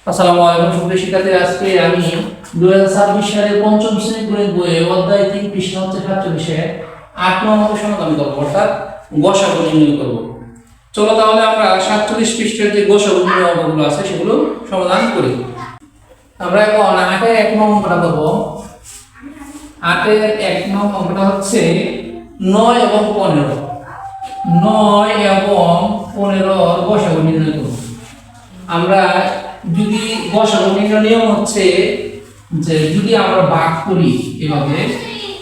আসসালামু আলাইকুম সুপ্রিয় শিক্ষার্থীরা, আজকে আমি 2026 সালের পঞ্চম শ্রেণী গণিত বইয়ে অধ্যায় 3 পৃষ্ঠা হচ্ছে 47 8 নম্বর সমাধান করব, অর্থাৎ গসাগু নির্ণয় করব। চলো তাহলে আমরা 47 পৃষ্ঠার যে গসাগু নির্ণয় অঙ্কগুলো আছে সেগুলো সমাধান করি। আমরা এখন 8 এর 1 নম্বর অঙ্কটা করব। 8 এর 1 নম্বর অঙ্কটা হচ্ছে 9 এবং 15। 9 এবং 15 এর গসাগু নির্ণয় করব। আমরা যদি গসাগু নির্ণয় নিয়ম হচ্ছে যে যদি আমরা ভাগ করি এভাবে,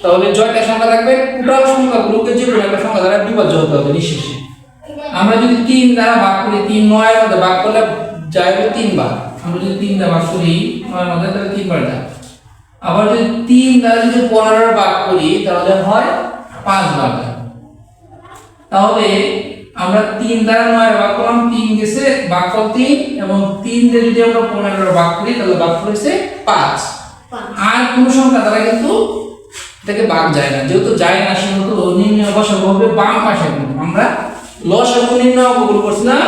তাহলে জয়টা সংখ্যা থাকবে, টোটাল সংখ্যাগুলোকে যে কোনো একটা সংখ্যা দ্বারা বিভাজ্য হতে হবে নিঃশেষে। আমরা যদি 3 দ্বারা ভাগ করি, 3 9 এর মধ্যে ভাগ করলে যাবে 3 বার। আমরা যদি 3 দ্বারা ভাগ করি 9 এর মধ্যে, তাহলে 3 বার যায়। আবার যদি 3 দ্বারা যদি 15 এর ভাগ করি তাহলে হয় 5 বার যায়। তাহলে আমরা 3 দ্বারা 9 এর ভাগ করলাম, 3 গেছে ভাগফল 3, এবং 3 দিয়ে যদি আমরা 15 এর ভাগ করি তাহলে ভাগফল হচ্ছে 5। আর কোন সংখ্যা দ্বারা কিন্তু এটাকে ভাগ যায় না, যেহেতু যায় না সেহেতু নির্ণয় গসাগু হবে বাম পাশে। আমরা লসাগু নির্ণয় অঙ্কগুলো করছিলাম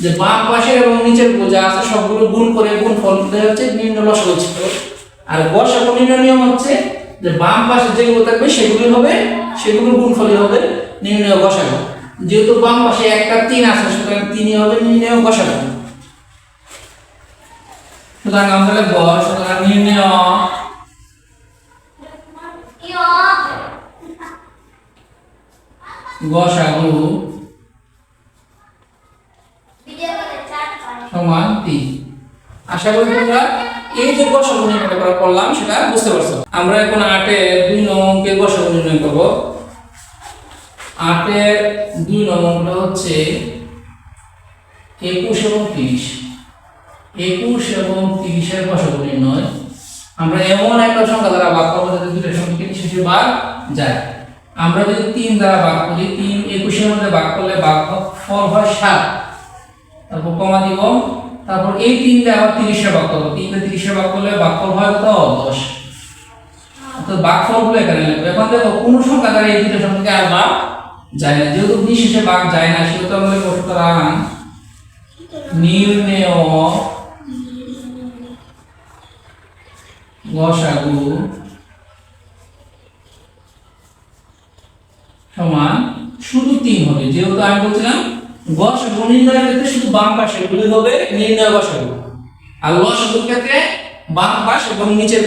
যে বাম পাশে এবং নিচের যা আছে সবগুলো গুণ করে গুণফল দেওয়া হচ্ছে নির্ণয় লসাগু ছিল। আর গসাগু নির্ণয় নিয়ম হচ্ছে যে বাম পাশে যেগুলো থাকবে সেগুলো হবে, সেগুলোর গুণফলই হবে নির্ণয় গসাগু। যেহেতু বাম পাশে একটা 3 আছে, সুতরাং 3ই হবে নির্ণয় গসাগু। সুতরাং আমরা লিখব সুতরাং নির্ণয় গসাগু সমান 3। আশা করি তোমরা এই যে গসাগু নির্ণয় করা করলাম সেটা বুঝতে পারছো। আমরা এখন 8 এর 2 নং অঙ্কের গসাগু নির্ণয় করব। 8 এর 2 নং অঙ্কটা হচ্ছে 21 এবং 30। 21 এবং 30 এর গসাগু নির্ণয়। আমরা এমন একটা সংখ্যা দ্বারা ভাগ করব যাতে দুটো সংখ্যাকে নিঃশেষে ভাগ যায়। আমরা যদি 3 দ্বারা ভাগ করি, 3 21 এর মধ্যে ভাগ করলে ভাগফল হয় 7, তারপর কমা দিব, তারপর এই 3 দিয়ে আবার 30 এর ভাগ করব, 3 দিয়ে 30 এর ভাগ করলে ভাগফল হয় কত 10। তো ভাগফলগুলো এখানে লিখব। এখন দেখো কোন সংখ্যা দ্বারা এই দুটো সংখ্যাকে আর ভাগ যায় না, যেহেতু নিঃশেষে ভাগ যায় না সেহেতু আমরা লিখব সুতরাং নির্ণয় গসাগু সমান শুধু 3 হবে। যেহেতু আমি বলছিলাম গসাগু নির্ণয়ের ক্ষেত্রে শুধু বাম পাশে গুলো হবে নির্ণয় গসাগু, আর লসাগুর ক্ষেত্রে বাম পাশ এবং নিচের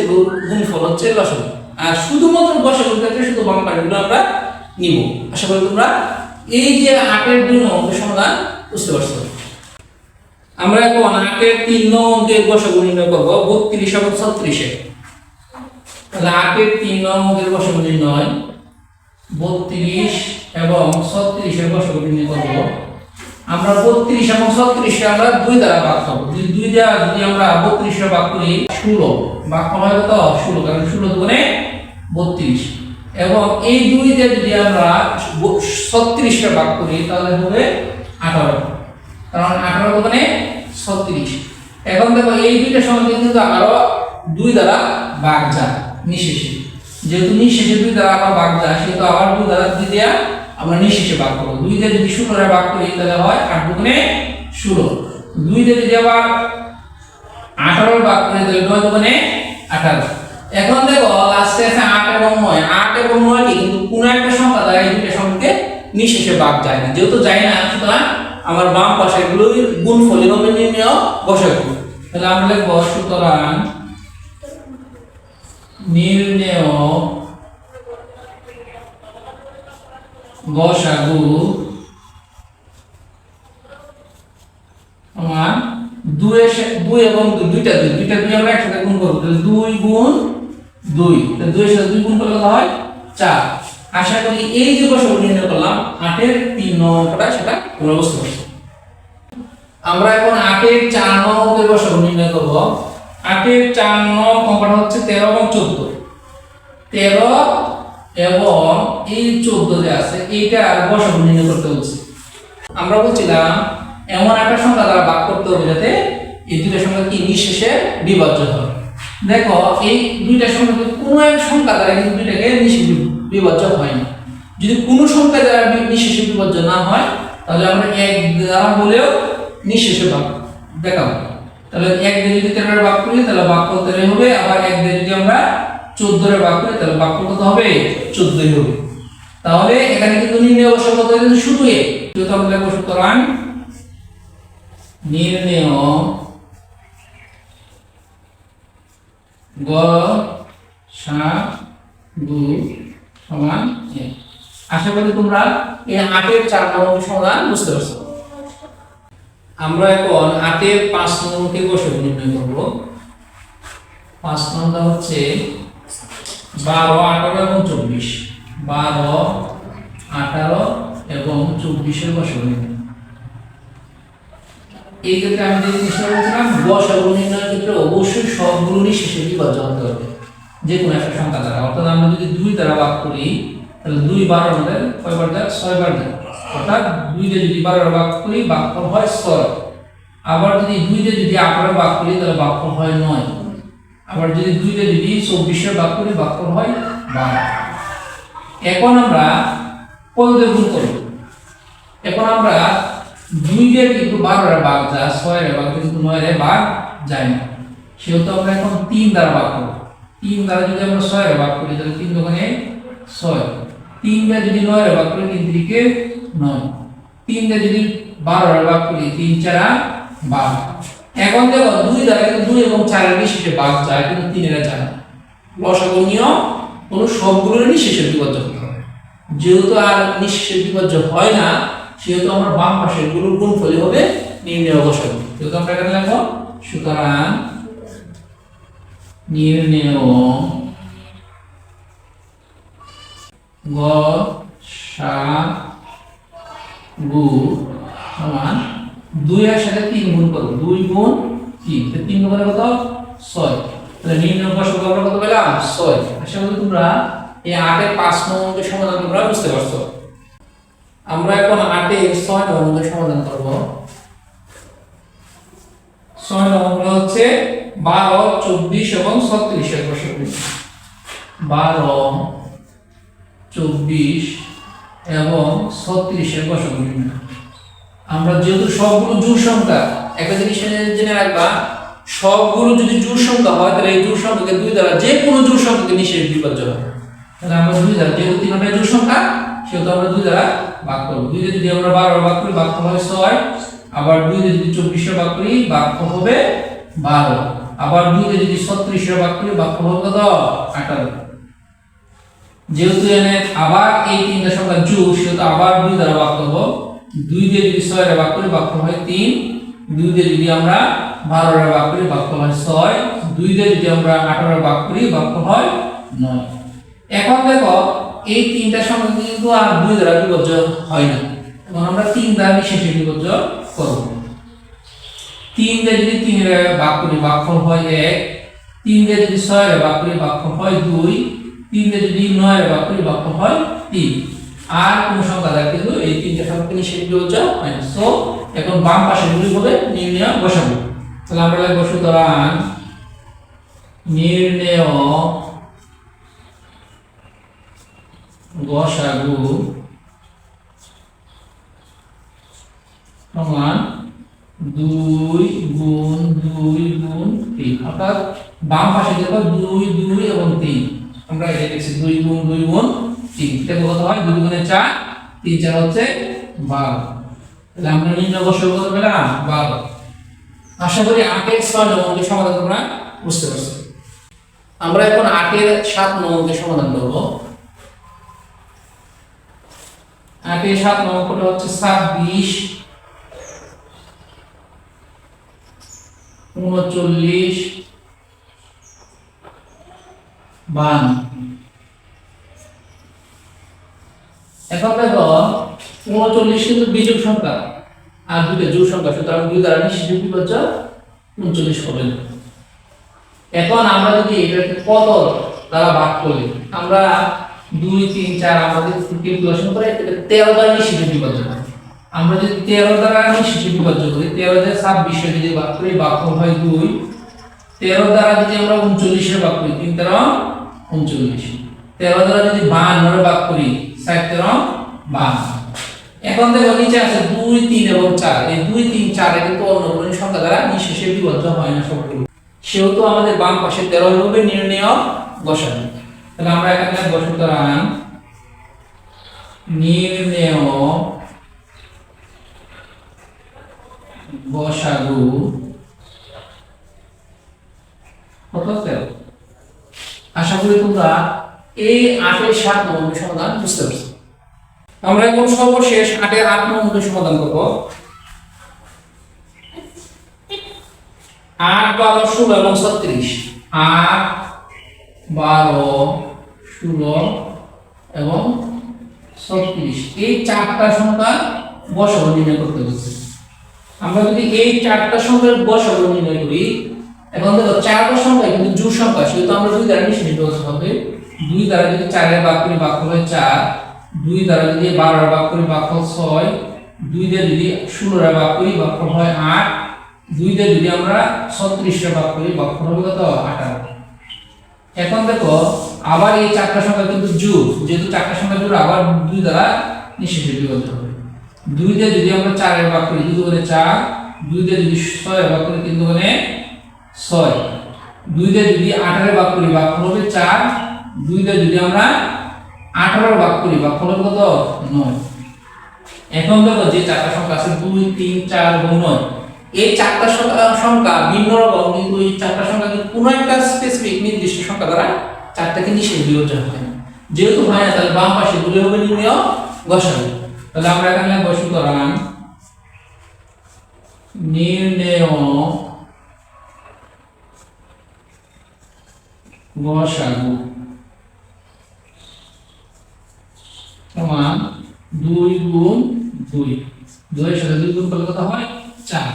গুণফল হচ্ছে লসাগু। আর শুধুমাত্র গসাগুর ক্ষেত্রে শুধু বাম পাশগুলো আমরা নিব। আশা করি তোমরা এই যে 8 এর 2 নং অঙ্কের সমাধান বুঝতে পারছো। আমরা এখন 8 এর 3 নং অঙ্কের গসাগু নির্ণয় করব 32 এবং 36 এ। তাহলে 8 এর 3 নং অঙ্কের গসাগু নির্ণয় 32 এবং 36 এর গসাগু নির্ণয় করব। আমরা 32 এবং 36 কে আমরা 2 দ্বারা ভাগ করব। যদি 2 দ্বারা যদি আমরা 32 এর ভাগ করি 16, ভাগফল হবে কত 16, কারণ 16 দুগুণে 32। এবং এই 2 দিয়ে যদি আমরা 36 এর ভাগ করি তাহলে হবে 18, কারণ 18 দুগুণে 36। এখন দেখো এই দুইটা সংখ্যা কিন্তু আরো 2 দ্বারা ভাগ যায় নিঃশেষে। যেহেতু নিঃশেষে 2 দ্বারা আবার ভাগ যায় সেহেতু আবার 2 দ্বারা 2 দিয়ে আমরা নিঃশেষে ভাগ করব। 2 দিয়ে যদি 16 এর ভাগ করি তাহলে হয় 8 দুগুণে 16। 2 দিয়ে যদি আবার 18 এর ভাগ করি তাহলে 9 দুগুণে 18। এখন দেখো লাস্টে আছে 8 এবং 9। 8 এবং 9 কি কিন্তু কোন একটা সংখ্যা দ্বারা এই দুটো সংখ্যাকে নিঃশেষে ভাগ যায় না। যেহেতু যায় না সুতরাং আমার বাম পাশে গুলোর গুণফলই হবে নির্ণয় গসাগু। তাহলে আমরা লিখব সুতরাং নির্ণয় গসাগু সমান 2 এবং 2টা 2 আমরা একসাথে গুণ করব, তাহলে 2 গুণ 2, তাহলে 2 এর সাথে 2 গুণ করলে কত হয় 4। আশা করি এই যে গসাগু নির্ণয় করলাম 8 এর 3 নং অঙ্কটা সেটা তোমরা বুঝতে পারছো। আমরা এখন 8 এর 4 নং অঙ্কের গসাগু নির্ণয় করব। 8 এর 4 নং অঙ্কটা হচ্ছে 13 এবং 14। 13 এবং এই 14 যে আছে এইটা আর গসাগু নির্ণয় করতে হচ্ছে। আমরা বলছিলাম এমন একটা সংখ্যা দ্বারা ভাগ করতে হবে যাতে এই দুটো সংখ্যা কি নিঃশেষে বিভাজ্য হয়। দেখো এই দুইটা সংখ্যা কোনো এক সংখ্যা দ্বারা কিন্তু দুইটাকে নিঃশেষে বিভাজ্য হয় না। যদি কোনো সংখ্যা দ্বারা নিঃশেষে বিভাজ্য না হয় তাহলে আমরা এক দ্বারা বলেও নিঃশেষে ভাগ দেখাবো। তাহলে 1 দিয়ে যদি 13 ভাগ করি তাহলে ভাগফল 13 হবে, আবার 1 দিয়ে যদি আমরা 14 ভাগ করি তাহলে ভাগফল কত হবে? 14 হবে। তাহলে এখানে কিন্তু নির্ণয় অবশ্য কত হয়েছে? শুধু এ। যেহেতু আমরা লিখব সুতরাং নির্ণয় গসাগু সমান এ। আশা করি তোমরা এই 8 এর 4 নম্বর সমাধান বুঝতে পারছো। আমরা এখন 8 এর 5 নম্বরকে গসাগু নির্ণয় করব। 5 নম্বরটা হচ্ছে 12, 18 এবং 24। 12, 18 এবং 24 এর গসাগু নির্ণয়। এই ক্ষেত্রে আমি যে জিনিসটা বলছিলাম, গসাগু নির্ণয়ের ক্ষেত্রে অবশ্যই সবগুলো নিঃশেষে বিভাজ্য হতে হবে যে কোনো একটা সংখ্যা দ্বারা। অর্থাৎ আমরা যদি 2 দ্বারা ভাগ করি তাহলে 2 12 আমাদের কয়বার যায়? 6 বার যায়। অর্থাৎ 2 দিয়ে যদি 12 ভাগ করি ভাগফল হয় 6। আবার যদি 2 দিয়ে যদি 18 ভাগ করি তাহলে ভাগফল হয় 9। আবার যদি 2 দিয়ে যদি 24 ভাগ করি ভাগফল হয় 12। এখন আমরা কত দিয়ে গুণ করব? এখন আমরা 2 দিয়ে কিন্তু 12 এর ভাগ যায়, 6 এর ভাগ কিন্তু 9 এর ভাগ যায় না। সেহেতু আমরা এখন 3 দ্বারা ভাগ করব। 3 দ্বারা যদি আমরা 6 এর ভাগ করি তাহলে 3 দোকানে 6। 3 দিয়ে যদি 9 এর ভাগ করি 3 3 9। 3 দিয়ে যদি 12 এর ভাগ করি 3 4 12। এখন দেখো 2 দ্বারা কিন্তু 2 এবং 4 এর নিঃশেষে ভাগ যায় কিন্তু 3 এর যায় না। লসাগু নিয়ম কোন সবগুলোর নিঃশেষে বিভাজ্য হতে হবে। যেহেতু আর নিঃশেষে বিভাজ্য হয় না সেহেতু আমরা বাম পাশের গুলোর গুণফলই হবে নির্ণয় গসাগু। যেহেতু আমরা এখানে লিখব সুতরাং নির্ণয় গসাগু সমান 2 এর সাথে 3 গুণ করব। 2 গুণ 3, 3 গুণ কত? 6। তাহলে নির্ণয় গসাগু আমরা কত পেলাম? 6। আশা করি তোমরা এই 8 এর 5 নম্বরের সমাধান তোমরা বুঝতে পারছো। আমরা এখন 8 এর 6 নম্বরের সমাধান করব। 6 নম্বর হচ্ছে 12, 24 এবং 36 এর গসাগু। 12, 24 এবং 36 এর গসাগু। আমরা যেহেতু সবগুলো জোড় সংখ্যা, একটা জিনিস জেনে রাখবা, সবগুলো যদি জোড় সংখ্যা হয় তাহলে এই জোড় সংখ্যাকে 2 দ্বারা যে কোনো জোড় সংখ্যাকে নিঃশেষে বিভাজ্য হয়। তাহলে আমরা 2 দ্বারা, যেহেতু 3টা জোড় সংখ্যা সেহেতু আমরা 2 দ্বারা ভাগ করব। 2 দিয়ে যদি আমরা 12 ভাগ করি ভাগফল হয় 6। আবার 2 দিয়ে যদি 24 ভাগ করি ভাগফল হবে 12। আবার 2 দিয়ে যদি 36 ভাগ করি ভাগফল হবে কত? 18। যেহেতু এখানে আবার এই 3টা সংখ্যা যোগ সেহেতু আবার 2 দ্বারা ভাগ করব। 2 দিয়ে যদি 6 এর ভাগ করি ভাগফল হয় 3। 2 দিয়ে যদি আমরা 12 এর ভাগ করি ভাগফল হয় 6। 2 দিয়ে যদি আমরা 18 এর ভাগ করি ভাগফল হয় 9। এখন দেখো এই 3টা সংখ্যা কিন্তু আর 2 দ্বারা বিভাজ্য হয় না। এবং আমরা 3 দ্বারা নিঃশেষে বিভাজ্য করব। 3 দিয়ে যদি 3 এর ভাগ করি ভাগফল হয় 1। 3 দিয়ে যদি 6 এর ভাগ করি ভাগফল হয় 2। 3 দিয়ে যদি 9 এর ভাগ করি ভাগফল হয় 3। আর কোন সংখ্যা দ্বারা কিন্তু এই 3টা সংখ্যা নিঃশেষে বিভাজ্য হয় না। সো এখন বাম পাশের গুলি হবে নির্ণয় গসাগু। তাহলে আমরা লিখব সুতরাং নির্ণয় গসাগু সমান 2 গুণ 2 গুণ 3। অর্থাৎ বাম পাশে দেখো 2 2 এবং 3। আমরা এটা লিখছি 2 গুণ 2 গুণ 3। এটা কত হয়? 2 গুণে 4, 3 4 হচ্ছে 12। তাহলে আমরা নির্ণয় গসাগু কত পেলাম? 12। আশা করি 8 এর 6 নম্বরের সমাধান তোমরা বুঝতে পারছো। আমরা এখন 8 এর 7 নম্বরের সমাধান করব। 8 এর 7 নম্বরটা হচ্ছে 26, 39, 52। এখন দেখো 39 কিন্তু বিজোড় সংখ্যা আর 2টা জোড় সংখ্যা, সুতরাং 2 দ্বারা নিঃশেষে বিভাজ্য 39 হবে। এখন আমরা যদি এটাকে কত দ্বারা ভাগ করি, আমরা 2 3 4 আমাদের ক্যালকুলেশন করে এটা 13 দ্বারা নিঃশেষে বিভাজ্য হয়। আমরা যদি 13 দ্বারা নিঃশেষে বিভাজ্য করি, 13 দ্বারা 26 এর যদি ভাগ করি ভাগফল হয় 2। 13 দ্বারা যদি আমরা 39 এর ভাগ করি 3 13 39। 13 দ্বারা যদি 52 এর ভাগ করি 7 13 52। এখন দেখো নিচে আছে 2 3 এবং 4, এই 2 3 4 এ কিন্তু অন্য কোনো সংখ্যা দ্বারা নিঃশেষে বিভাজ্য হয় না সবগুলো, সেহেতু আমাদের বাম পাশে 13 হবে নির্ণেয় গসাগু। তাহলে আমরা এখানে লিখব সুতরাং নির্ণেয় গসাগু কত 13। আশা করি তোমরা এই 8 এর 7 নম্বর সমাধান বুঝতে পারছো। আমরা এখন সর্বশেষ 8 এর 8 নম্বর সমাধান করব। 8 12 16 এবং 36, 8 12 16 এবং 36 এই চারটা সংখ্যা গসাগু নির্ণয় করতে বলছে। আমরা যদি এই চারটা সংখ্যার গসাগু নির্ণয় করি, এখন দেখো চারটা সংখ্যা কিন্তু জোড় সংখ্যা, সেহেতু আমরা 2 দ্বারা নিঃশেষ বিভাজ্য হবে। 2 দ্বারা যদি 4 এর ভাগ করি ভাগফল হয় 4, 2 দ্বারা যদি 12 এর ভাগ করি ভাগফল 6, 2 দিয়ে যদি 16 এর ভাগ করি ভাগফল হয় 8, 2 দিয়ে যদি আমরা 36 এর ভাগ করি ভাগফল হবে কত 18। এখন দেখো আবার এই চারটা সংখ্যা কিন্তু জোড়, যেহেতু চারটা সংখ্যা জোড় আবার 2 দ্বারা নিঃশেষ বিভাজ্য হবে। 2 দিয়ে যদি আমরা 4 এর ভাগ করি 2 দুগুণে 4, 2 দিয়ে যদি 6 এর ভাগ করি 3 দুগুণে 6, 2 দিয়ে যদি 18 এর ভাগ করি ভাগফল হবে 4, 2 দিয়ে যদি আমরা 18 এর ভাগ করি ভাগফল হবে কত 9। এখন দেখো যে চারটা সংখ্যা আছে 2 3 4 এবং 9, এই চারটা সংখ্যা ভিন্ন রকম, কিন্তু এই চারটা সংখ্যা কিন্তু কোনো একটা স্পেসিফিক নির্দিষ্ট সংখ্যা দ্বারা চারটাকে নিঃশেষ বিভাজ্য হয় না, যেহেতু হয় না তাহলে বাম পাশে দুটো হবে নির্ণেয় গসাগু। তাহলে আমরা এখানে লিখব সুতরাং নির্ণেয় গসাগু সমান 2 গুণ 2, 2 এর সাথে 2 গুণ করলে কত হয় 4।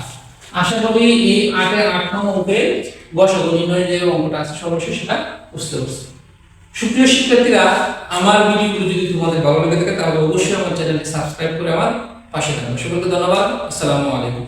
আশা করি এই 8 এর 8 নং অঙ্কের গসাগু নির্ণয়ের যে অঙ্কটা আছে সর্বশেষ সেটা বুঝতে পারছি। সুপ্রিয় শিক্ষার্থীরা, আমার ভিডিওগুলো যদি তোমাদের ভালো লেগে থাকে তাহলে অবশ্যই আমার চ্যানেলটি সাবস্ক্রাইব করে আমার পাশে থাকবে। সকলকে ধন্যবাদ। আসসালামু আলাইকুম।